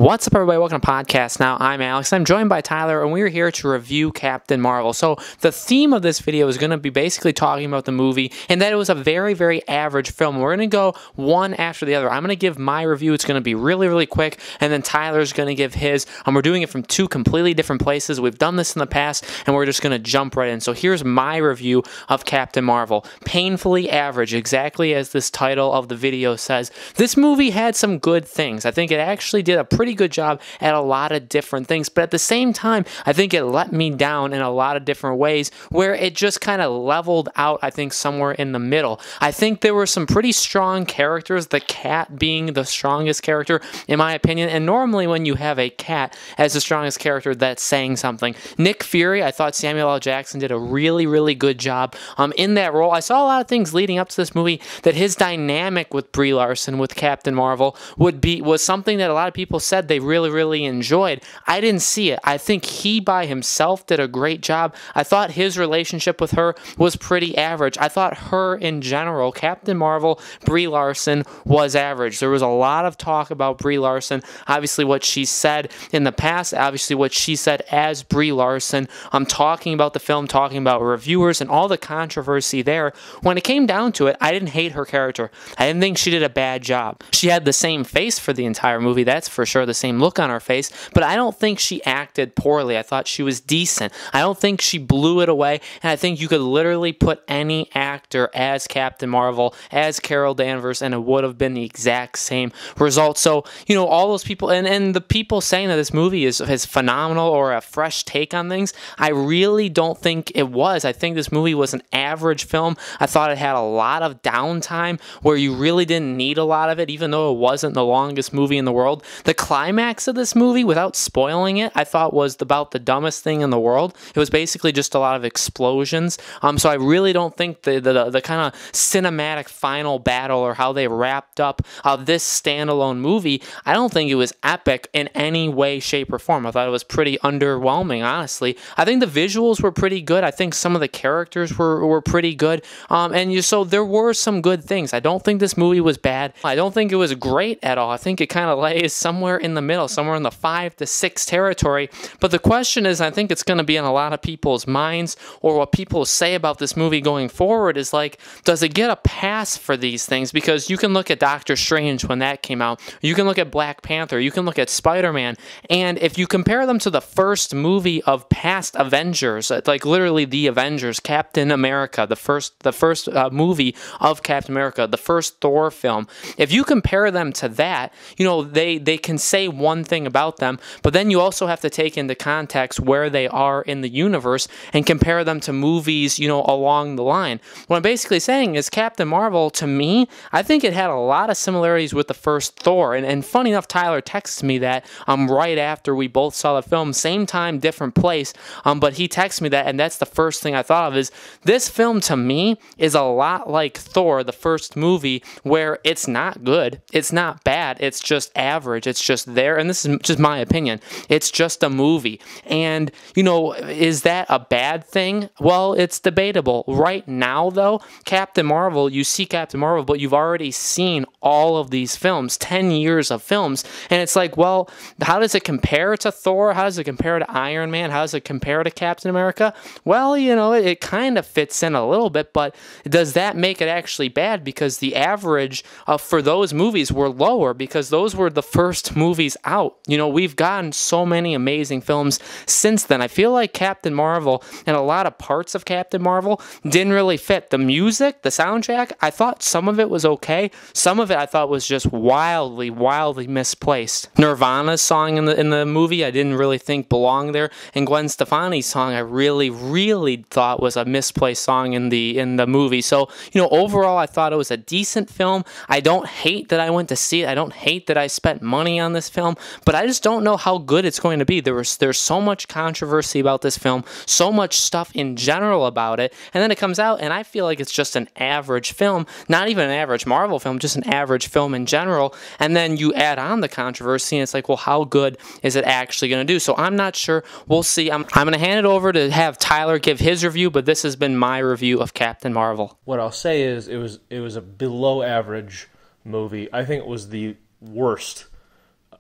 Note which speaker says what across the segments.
Speaker 1: What's up, everybody? Welcome to Podcast Now. I'm Alex. I'm joined by Tyler, and we're here to review Captain Marvel. So the theme of this video is going to be basically talking about the movie, and that it was a very, very average film. We're going to go one after the other. I'm going to give my review. It's going to be really, really quick, and then Tyler's going to give his. We're doing it from two completely different places. We've done this in the past, and we're just going to jump right in. So here's my review of Captain Marvel. Painfully average, exactly as this title of the video says. This movie had some good things. I think it actually did a pretty good job at a lot of different things, but at the same time, I think it let me down in a lot of different ways where it just kind of leveled out, I think, somewhere in the middle. I think there were some pretty strong characters, the cat being the strongest character, in my opinion, and normally when you have a cat as the strongest character, that's saying something. Nick Fury, I thought Samuel L. Jackson did a really, really good job in that role. I saw a lot of things leading up to this movie that his dynamic with Brie Larson, with Captain Marvel, was something that a lot of people said they really, really enjoyed. I didn't see it. I think he by himself did a great job. I thought his relationship with her was pretty average. I thought her in general, Captain Marvel, Brie Larson, was average. There was a lot of talk about Brie Larson, obviously what she said in the past, obviously what she said as Brie Larson. I'm talking about the film, talking about reviewers and all the controversy there. When it came down to it, I didn't hate her character. I didn't think she did a bad job. She had the same face for the entire movie, that's for sure, the same look on her face, but I don't think she acted poorly. I thought she was decent. I don't think she blew it away, and I think you could literally put any actor as Captain Marvel, as Carol Danvers, and it would have been the exact same result. So, all those people, and the people saying that this movie is phenomenal or a fresh take on things, I really don't think it was. I think this movie was an average film. I thought it had a lot of downtime where you really didn't need a lot of it, even though it wasn't the longest movie in the world. The climax of this movie, without spoiling it, I thought was about the dumbest thing in the world. It was basically just a lot of explosions. So I really don't think the kind of cinematic final battle or how they wrapped up this standalone movie, I don't think it was epic in any way, shape, or form. I thought it was pretty underwhelming, honestly. I think the visuals were pretty good. I think some of the characters were pretty good. So there were some good things. I don't think this movie was bad. I don't think it was great at all. I think it kind of lays somewhere in the middle, somewhere in the 5 to 6 territory. But the question is, I think it's going to be in a lot of people's minds, or what people say about this movie going forward is like, does it get a pass for these things? Because you can look at Doctor Strange when that came out. You can look at Black Panther. You can look at Spider-Man. And if you compare them to the first movie of past Avengers, like literally the Avengers, Captain America, the first movie of Captain America, the first Thor film, if you compare them to that, they can say one thing about them, but then you also have to take into context where they are in the universe and compare them to movies, along the line. What I'm basically saying is Captain Marvel, to me, I think it had a lot of similarities with the first Thor. And funny enough, Tyler texted me that right after we both saw the film, same time, different place, but he texted me that, and that's the first thing I thought of is this film, to me, is a lot like Thor, the first movie, where it's not good, it's not bad, it's just average, it's just there, and this is just my opinion, it's just a movie. And, is that a bad thing? Well, it's debatable. Right now, though, Captain Marvel, you see Captain Marvel, but you've already seen all of these films, 10 years of films, and it's like, well, how does it compare to Thor? How does it compare to Iron Man? How does it compare to Captain America? Well, it kind of fits in a little bit, but does that make it actually bad? Because the average for those movies were lower, because those were the first movies out. We've gotten so many amazing films since then. I feel like Captain Marvel and a lot of parts of Captain Marvel didn't really fit. The music, the soundtrack, I thought some of it was okay. Some of it I thought was just wildly, wildly misplaced. Nirvana's song in the movie I didn't really think belonged there, and Gwen Stefani's song I really, really thought was a misplaced song in the movie. So, overall I thought it was a decent film. I don't hate that I went to see it. I don't hate that I spent money on this film, but I just don't know how good it's going to be. There's so much controversy about this film, so much stuff in general about it, and then it comes out and I feel like it's just an average film, not even an average Marvel film, just an average film in general, and then you add on the controversy and it's like, well, how good is it actually going to do? So I'm not sure. We'll see. I'm going to hand it over to have Tyler give his review, but this has been my review of Captain Marvel.
Speaker 2: What I'll say is it was a below average movie. I think it was the worst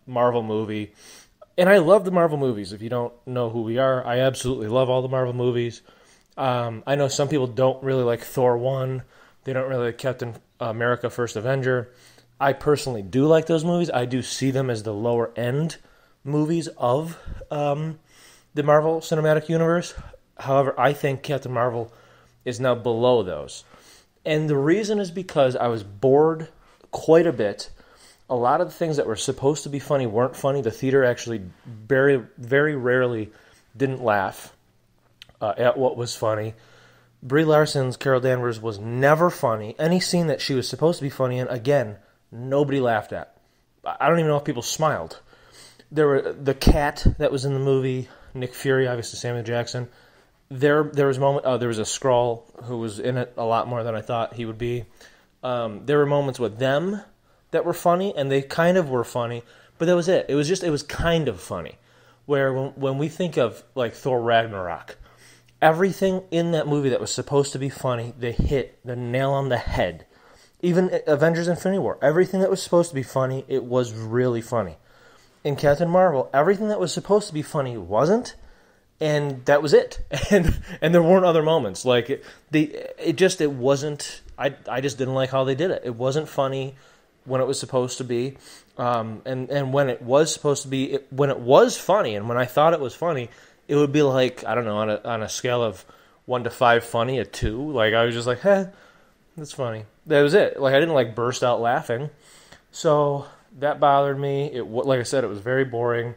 Speaker 2: Marvel movie. And I love the Marvel movies. If you don't know who we are, I absolutely love all the Marvel movies. I know some people don't really like Thor 1. They don't really like Captain America First Avenger. I personally do like those movies. I do see them as the lower end movies of the Marvel Cinematic Universe. However, I think Captain Marvel is now below those. And the reason is because I was bored quite a bit. A lot of the things that were supposed to be funny weren't funny. The theater actually very, very rarely didn't laugh at what was funny. Brie Larson's Carol Danvers was never funny. Any scene that she was supposed to be funny in, again, nobody laughed at. I don't even know if people smiled. There were the cat that was in the movie, Nick Fury, obviously Samuel Jackson. There was a moment. There was a Skrull who was in it a lot more than I thought he would be. There were moments with them that were funny, and they kind of were funny, but that was it. It was kind of funny. Where when we think of like Thor Ragnarok, everything in that movie that was supposed to be funny, they hit the nail on the head. Even Avengers Infinity War, everything that was supposed to be funny, it was really funny. In Captain Marvel, everything that was supposed to be funny wasn't, and that was it. And there weren't other moments. Like it wasn't. I just didn't like how they did it. It wasn't funny when it was supposed to be, and when it was supposed to be, when it was funny, and when I thought it was funny, it would be like, I don't know, on a scale of 1 to 5 funny, a 2. Like I was just like, that's funny. That was it. Like I didn't like burst out laughing, so that bothered me. Like I said, it was very boring.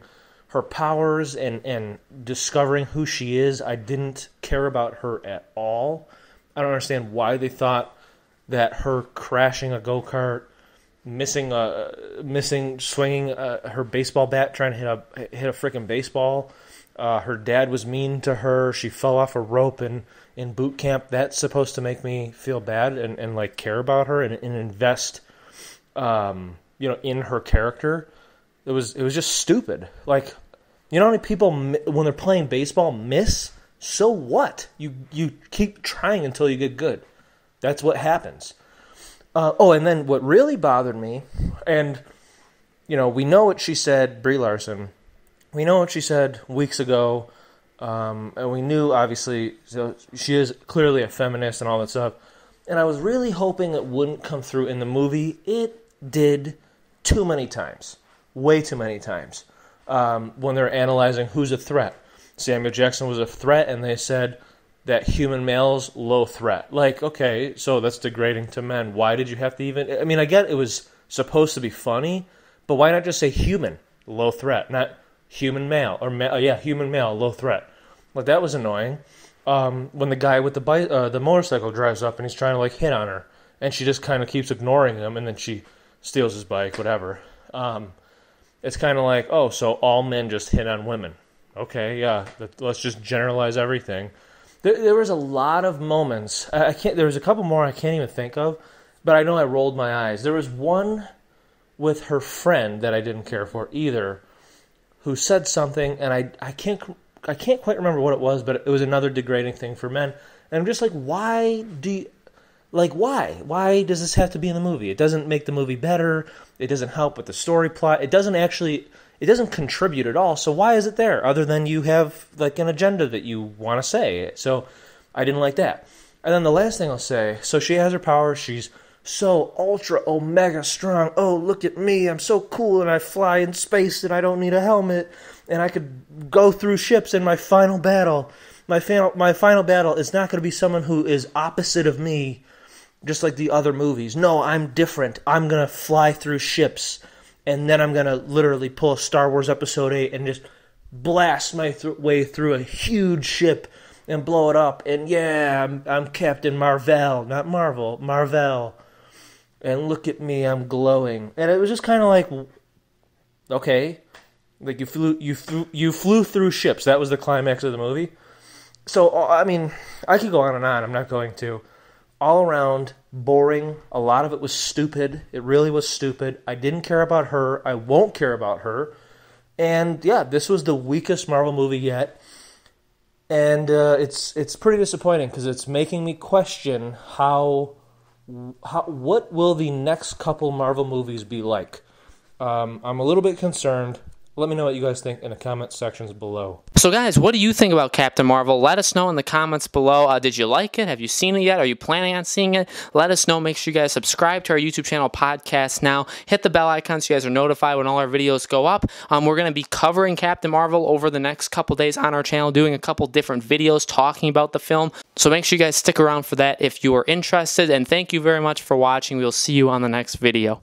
Speaker 2: Her powers and discovering who she is, I didn't care about her at all. I don't understand why they thought that her crashing a go-kart, missing swinging her baseball bat, trying to hit a freaking baseball. Her dad was mean to her. She fell off a rope in boot camp. That's supposed to make me feel bad and like care about her and invest, in her character. It was just stupid. Like, you know how many people when they're playing baseball miss? So what? You keep trying until you get good. That's what happens. And then what really bothered me, and we know what she said, Brie Larson. We know what she said weeks ago, and we knew, obviously, so she is clearly a feminist and all that stuff. And I was really hoping it wouldn't come through in the movie. It did too many times. Way too many times. When they're analyzing who's a threat. Samuel Jackson was a threat, and they said that human males, low threat. Like, okay, so that's degrading to men. Why did you have to even... I mean, I get it was supposed to be funny, but why not just say human, low threat, not human male, or human male, low threat. Like, that was annoying. When the guy with the motorcycle drives up and he's trying to, like, hit on her, and she just kind of keeps ignoring him, and then she steals his bike, whatever. It's kind of like, oh, so all men just hit on women. Okay, yeah, let's just generalize everything. There was a lot of moments. There was a couple more I can't even think of, but I know I rolled my eyes. There was one with her friend that I didn't care for either, who said something, and I can't quite remember what it was, but it was another degrading thing for men. And I'm just like, why? Why does this have to be in the movie? It doesn't make the movie better. It doesn't help with the story plot. It doesn't contribute at all. So why is it there? Other than you have like an agenda that you want to say. So I didn't like that. And then the last thing I'll say. So she has her power. She's so ultra omega strong. Oh, look at me. I'm so cool and I fly in space and I don't need a helmet. And I could go through ships in my final battle. My final battle is not going to be someone who is opposite of me, just like the other movies. No, I'm different. I'm going to fly through ships, and then I'm going to literally pull a Star Wars Episode 8 and just blast my way through a huge ship and blow it up. And yeah, I'm Captain Marvel, not Marvel, Marvel. And look at me, I'm glowing. And it was just kind of like, okay, like you flew through ships. That was the climax of the movie. So, I mean, I could go on and on. I'm not going to. All around, boring. A lot of it was stupid. It really was stupid. I didn't care about her. I won't care about her. And, yeah, this was the weakest Marvel movie yet. And it's pretty disappointing because it's making me question what will the next couple Marvel movies be like? I'm a little bit concerned. Let me know what you guys think in the comment sections below.
Speaker 1: So guys, what do you think about Captain Marvel? Let us know in the comments below. Did you like it? Have you seen it yet? Are you planning on seeing it? Let us know. Make sure you guys subscribe to our YouTube channel, Podcast Now. Hit the bell icon so you guys are notified when all our videos go up. We're going to be covering Captain Marvel over the next couple days on our channel, doing a couple different videos talking about the film. So make sure you guys stick around for that if you are interested. And thank you very much for watching. We'll see you on the next video.